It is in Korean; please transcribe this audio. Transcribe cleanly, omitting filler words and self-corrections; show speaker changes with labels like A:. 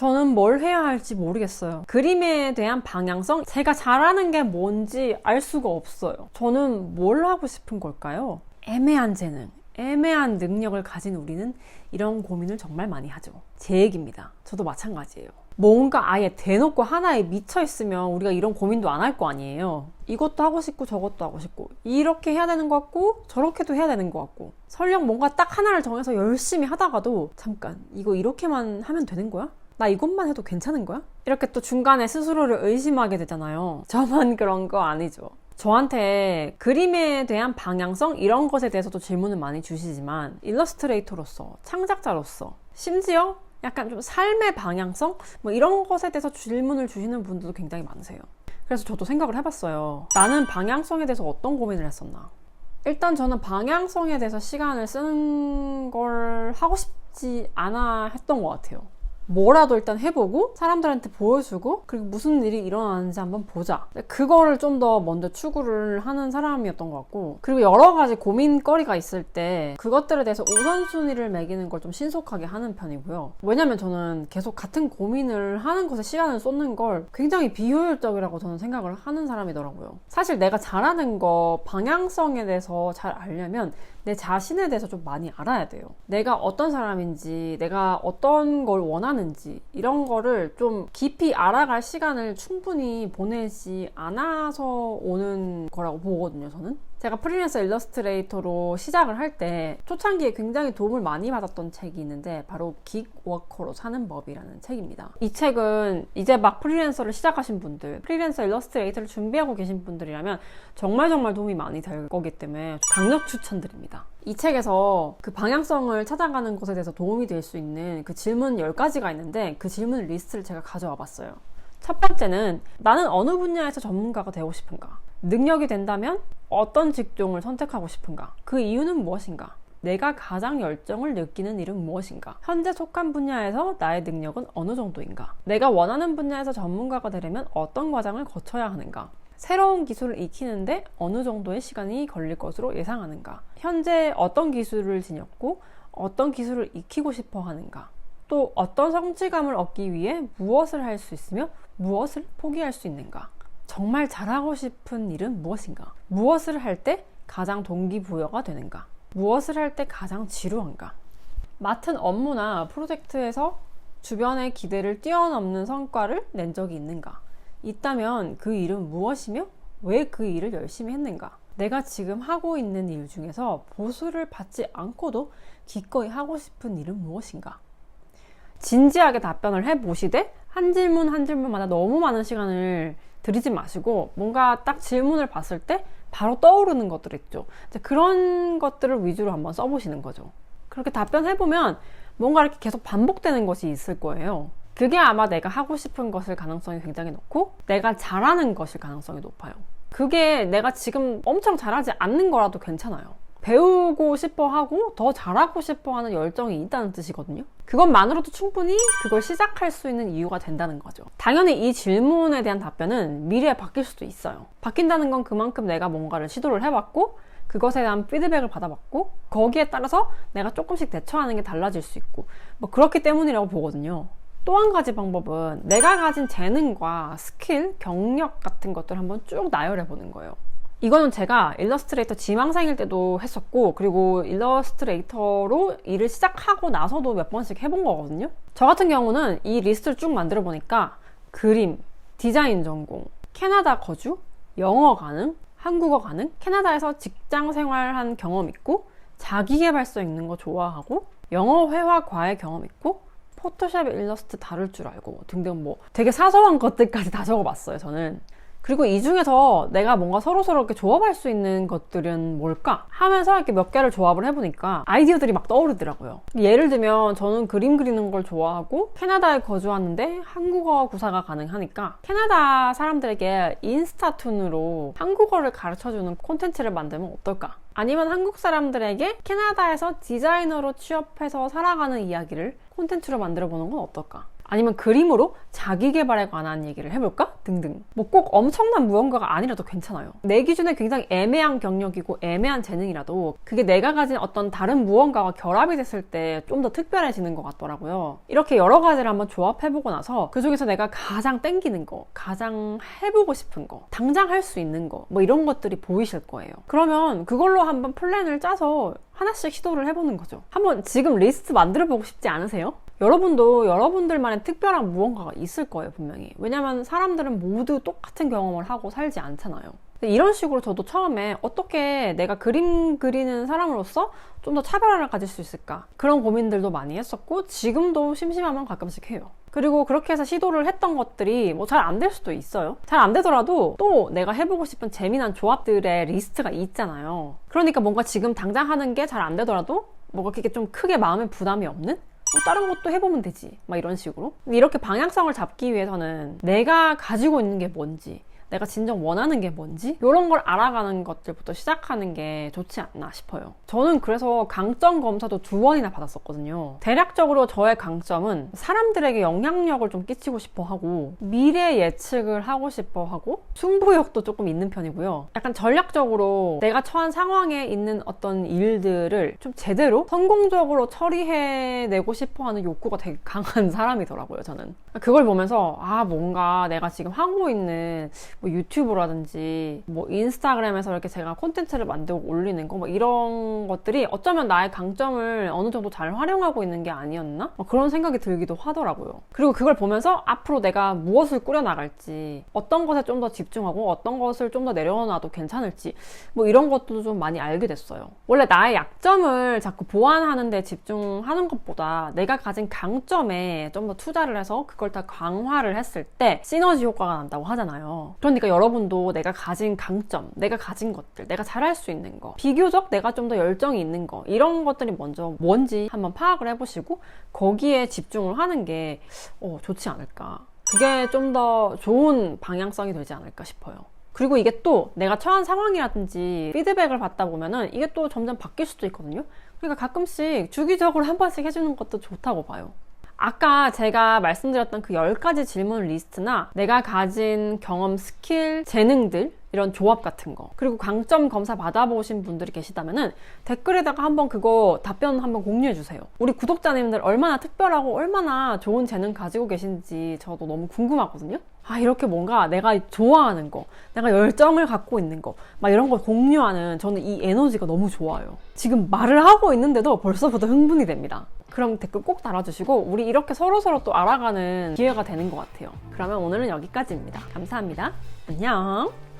A: 저는 뭘 해야 할지 모르겠어요. 그림에 대한 방향성? 제가 잘하는 게 뭔지 알 수가 없어요. 저는 뭘 하고 싶은 걸까요? 애매한 재능, 애매한 능력을 가진 우리는 이런 고민을 정말 많이 하죠. 제 얘기입니다. 저도 마찬가지예요. 뭔가 아예 대놓고 하나에 미쳐있으면 우리가 이런 고민도 안 할 거 아니에요. 이것도 하고 싶고 저것도 하고 싶고 이렇게 해야 되는 것 같고 저렇게도 해야 되는 것 같고 설령 뭔가 딱 하나를 정해서 열심히 하다가도 잠깐 이거 이렇게만 하면 되는 거야? 나 이것만 해도 괜찮은 거야? 이렇게 또 중간에 스스로를 의심하게 되잖아요. 저만 그런 거 아니죠. 저한테 그림에 대한 방향성 이런 것에 대해서도 질문을 많이 주시지만 일러스트레이터로서 창작자로서 심지어 약간 좀 삶의 방향성? 뭐 이런 것에 대해서 질문을 주시는 분들도 굉장히 많으세요. 그래서 저도 생각을 해봤어요. 나는 방향성에 대해서 어떤 고민을 했었나? 일단 저는 방향성에 대해서 시간을 쓰는 걸 하고 싶지 않아 했던 것 같아요. 뭐라도 일단 해보고 사람들한테 보여주고 그리고 무슨 일이 일어나는지 한번 보자. 그거를 좀 더 먼저 추구를 하는 사람이었던 것 같고 그리고 여러 가지 고민거리가 있을 때 그것들에 대해서 우선순위를 매기는 걸 좀 신속하게 하는 편이고요. 왜냐면 저는 계속 같은 고민을 하는 것에 시간을 쏟는 걸 굉장히 비효율적이라고 저는 생각을 하는 사람이더라고요. 사실 내가 잘하는 거 방향성에 대해서 잘 알려면 내 자신에 대해서 좀 많이 알아야 돼요. 내가 어떤 사람인지, 내가 어떤 걸 원하는지 이런 거를 좀 깊이 알아갈 시간을 충분히 보내지 않아서 오는 거라고 보거든요, 저는. 제가 프리랜서 일러스트레이터로 시작을 할 때 초창기에 굉장히 도움을 많이 받았던 책이 있는데 바로 긱워커로 사는 법이라는 책입니다. 이 책은 이제 막 프리랜서를 시작하신 분들, 프리랜서 일러스트레이터를 준비하고 계신 분들이라면 정말 도움이 많이 될 거기 때문에 강력 추천드립니다. 이 책에서 그 방향성을 찾아가는 것에 대해서 도움이 될 수 있는 그 질문 10가지가 있는데 그 질문 리스트를 제가 가져와 봤어요. 첫 번째는 나는 어느 분야에서 전문가가 되고 싶은가? 능력이 된다면 어떤 직종을 선택하고 싶은가? 그 이유는 무엇인가? 내가 가장 열정을 느끼는 일은 무엇인가? 현재 속한 분야에서 나의 능력은 어느 정도인가? 내가 원하는 분야에서 전문가가 되려면 어떤 과정을 거쳐야 하는가? 새로운 기술을 익히는데 어느 정도의 시간이 걸릴 것으로 예상하는가? 현재 어떤 기술을 지녔고 어떤 기술을 익히고 싶어 하는가? 또 어떤 성취감을 얻기 위해 무엇을 할 수 있으며 무엇을 포기할 수 있는가? 정말 잘하고 싶은 일은 무엇인가? 무엇을 할 때 가장 동기부여가 되는가? 무엇을 할 때 가장 지루한가? 맡은 업무나 프로젝트에서 주변의 기대를 뛰어넘는 성과를 낸 적이 있는가? 있다면 그 일은 무엇이며 왜 그 일을 열심히 했는가? 내가 지금 하고 있는 일 중에서 보수를 받지 않고도 기꺼이 하고 싶은 일은 무엇인가? 진지하게 답변을 해보시되 한 질문 한 질문마다 너무 많은 시간을 들이지 마시고 뭔가 딱 질문을 봤을 때 바로 떠오르는 것들 있죠. 그런 것들을 위주로 한번 써보시는 거죠. 그렇게 답변해보면 뭔가 이렇게 계속 반복되는 것이 있을 거예요. 그게 아마 내가 하고 싶은 것일 가능성이 굉장히 높고 내가 잘하는 것일 가능성이 높아요. 그게 내가 지금 엄청 잘하지 않는 거라도 괜찮아요. 배우고 싶어 하고 더 잘하고 싶어 하는 열정이 있다는 뜻이거든요. 그것만으로도 충분히 그걸 시작할 수 있는 이유가 된다는 거죠. 당연히 이 질문에 대한 답변은 미래에 바뀔 수도 있어요. 바뀐다는 건 그만큼 내가 뭔가를 시도를 해봤고 그것에 대한 피드백을 받아봤고 거기에 따라서 내가 조금씩 대처하는 게 달라질 수 있고 뭐 그렇기 때문이라고 보거든요. 또 한 가지 방법은 내가 가진 재능과 스킬, 경력 같은 것들을 한번 쭉 나열해 보는 거예요. 이거는 제가 일러스트레이터 지망생일 때도 했었고 그리고 일러스트레이터로 일을 시작하고 나서도 몇 번씩 해본 거거든요. 저 같은 경우는 이 리스트를 쭉 만들어 보니까 그림, 디자인 전공, 캐나다 거주, 영어 가능, 한국어 가능, 캐나다에서 직장 생활한 경험 있고 자기계발서 읽는 거 좋아하고 영어 회화 과외 경험 있고 포토샵 일러스트 다룰 줄 알고 등등 뭐 되게 사소한 것들까지 다 적어봤어요, 저는. 그리고 이 중에서 내가 뭔가 서로서로 이렇게 조합할 수 있는 것들은 뭘까? 하면서 이렇게 몇 개를 조합을 해보니까 아이디어들이 막 떠오르더라고요. 예를 들면 저는 그림 그리는 걸 좋아하고 캐나다에 거주하는데 한국어 구사가 가능하니까 캐나다 사람들에게 인스타툰으로 한국어를 가르쳐주는 콘텐츠를 만들면 어떨까? 아니면 한국 사람들에게 캐나다에서 디자이너로 취업해서 살아가는 이야기를 콘텐츠로 만들어 보는 건 어떨까? 아니면 그림으로 자기 개발에 관한 얘기를 해볼까? 등등. 뭐 꼭 엄청난 무언가가 아니라도 괜찮아요. 내 기준에 굉장히 애매한 경력이고 애매한 재능이라도 그게 내가 가진 어떤 다른 무언가와 결합이 됐을 때 좀 더 특별해지는 것 같더라고요. 이렇게 여러 가지를 한번 조합해보고 나서 그 중에서 내가 가장 땡기는 거, 가장 해보고 싶은 거, 당장 할 수 있는 거, 뭐 이런 것들이 보이실 거예요. 그러면 그걸로 한번 플랜을 짜서 하나씩 시도를 해보는 거죠. 한번 지금 리스트 만들어보고 싶지 않으세요? 여러분도 여러분들만의 특별한 무언가가 있을 거예요, 분명히. 왜냐면 사람들은 모두 똑같은 경험을 하고 살지 않잖아요. 이런 식으로 저도 처음에 어떻게 내가 그림 그리는 사람으로서 좀 더 차별화를 가질 수 있을까? 그런 고민들도 많이 했었고 지금도 심심하면 가끔씩 해요. 그리고 그렇게 해서 시도를 했던 것들이 뭐 잘 안 될 수도 있어요. 잘 안 되더라도 또 내가 해보고 싶은 재미난 조합들의 리스트가 있잖아요. 그러니까 뭔가 지금 당장 하는 게 잘 안 되더라도 뭔가 그게 좀 크게 마음에 부담이 없는? 뭐 다른 것도 해보면 되지. 막 이런 식으로. 이렇게 방향성을 잡기 위해서는 내가 가지고 있는 게 뭔지, 내가 진정 원하는 게 뭔지 이런 걸 알아가는 것들부터 시작하는 게 좋지 않나 싶어요. 저는 그래서 강점 검사도 2번이나 받았었거든요. 대략적으로 저의 강점은 사람들에게 영향력을 좀 끼치고 싶어 하고 미래 예측을 하고 싶어 하고 승부욕도 조금 있는 편이고요. 약간 전략적으로 내가 처한 상황에 있는 어떤 일들을 좀 제대로 성공적으로 처리해내고 싶어 하는 욕구가 되게 강한 사람이더라고요, 저는. 그걸 보면서 뭔가 내가 지금 하고 있는 뭐 유튜브라든지 뭐 인스타그램에서 이렇게 제가 콘텐츠를 만들고 올리는 거 뭐 이런 것들이 어쩌면 나의 강점을 어느 정도 잘 활용하고 있는 게 아니었나? 그런 생각이 들기도 하더라고요. 그리고 그걸 보면서 앞으로 내가 무엇을 꾸려나갈지, 어떤 것에 좀 더 집중하고 어떤 것을 좀 더 내려놔도 괜찮을지 뭐 이런 것도 좀 많이 알게 됐어요. 원래 나의 약점을 자꾸 보완하는 데 집중하는 것보다 내가 가진 강점에 좀 더 투자를 해서 그걸 다 강화를 했을 때 시너지 효과가 난다고 하잖아요. 그러니까 여러분도 내가 가진 강점, 내가 가진 것들, 내가 잘할 수 있는 거, 비교적 내가 좀 더 열정이 있는 거, 이런 것들이 먼저 뭔지 한번 파악을 해보시고 거기에 집중을 하는 게 좋지 않을까. 그게 좀 더 좋은 방향성이 되지 않을까 싶어요. 그리고 이게 또 내가 처한 상황이라든지 피드백을 받다 보면은 이게 또 점점 바뀔 수도 있거든요. 그러니까 가끔씩 주기적으로 한 번씩 해주는 것도 좋다고 봐요. 아까 제가 말씀드렸던 그 10가지 질문 리스트나 내가 가진 경험, 스킬, 재능들 이런 조합 같은 거, 그리고 강점 검사 받아보신 분들이 계시다면은 댓글에다가 한번 그거 답변 한번 공유해 주세요. 우리 구독자님들 얼마나 특별하고 얼마나 좋은 재능 가지고 계신지 저도 너무 궁금하거든요. 이렇게 뭔가 내가 좋아하는 거, 내가 열정을 갖고 있는 거, 막 이런 걸 공유하는 저는 이 에너지가 너무 좋아요. 지금 말을 하고 있는데도 벌써부터 흥분이 됩니다. 그럼 댓글 꼭 달아주시고 우리 이렇게 서로서로 또 알아가는 기회가 되는 것 같아요. 그러면 오늘은 여기까지입니다. 감사합니다. 안녕.